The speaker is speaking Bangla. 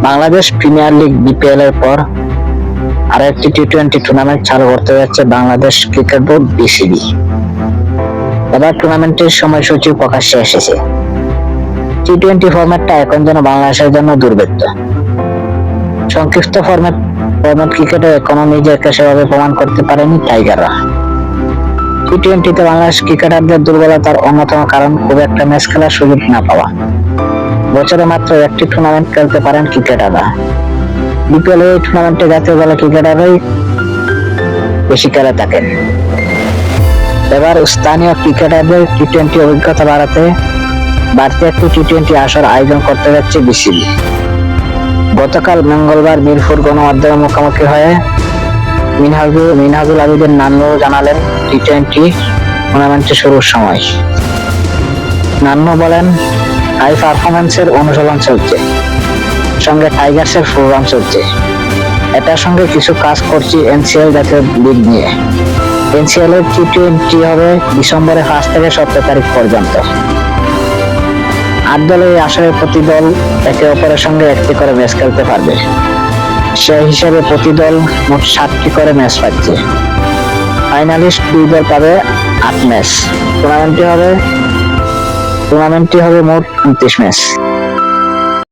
বাংলাদেশ প্রিমিয়ার লিগ বিপিএল এর পর আরো একটি টি-20 টুর্নামেন্ট চালু করতে যাচ্ছে বাংলাদেশ ক্রিকেট বোর্ড বিসিবি। এবার টুর্নামেন্টের সময়সূচি প্রকাশ্যে এসেছে। টি-20 ফরম্যাটটা এখন যেন বাংলাদেশের জন্য দুর্ভেদ্য। সংক্ষিপ্ত ফরম্যাট ক্রিকেটে এখনো নিজেকে সেভাবে প্রমাণ করতে পারেনি টাইগাররা। টি-20তে বাংলাদেশ ক্রিকেটারদের দুর্বলতার অন্যতম কারণ খুব একটা ম্যাচ খেলার সুযোগ না পাওয়া। বছরে মাত্র একটি টুর্নামেন্ট খেলতে পারেন ক্রিকেটাররা। বিপিএল এই টুর্নামেন্টে জাতীয় দলের ক্রিকেটাররাই বেশি খেলে থাকেন। এবার স্থানীয় ক্রিকেটারদের টি-20 অভিজ্ঞতা বাড়তি একটি টি-20 আসর আয়োজন করতে যাচ্ছে বিসিবি। গতকাল মঙ্গলবার মিরপুর গণমাধ্যমের মুখোমুখি হয়ে মিনহাজুল আবিদিন নান্নু জানালেন টি-20 টুর্নামেন্টের শুরুর সময়। নান্নু বলেন, হাই পারফরম্যান্সের অনুশীলন চলছে, সঙ্গে টাইগার্সের প্রোগ্রাম চলছে। এটার সঙ্গে কিছু কাজ করছি এনসিএল জাতীয় লিগ নিয়ে। এনসিএল এর টি-20 হবে ডিসেম্বরের 5 থেকে 17 তারিখ পর্যন্ত। 8 দলের এই আসরে প্রতি দল একে অপরের সঙ্গে একটি করে ম্যাচ খেলতে পারবে। সেই হিসাবে প্রতি দল মোট 7টি করে ম্যাচ পাচ্ছে। ফাইনালিস্ট 2 দল পাবে 8 ম্যাচ। টুর্নামেন্টটি হবে মোট 29 ম্যাচ।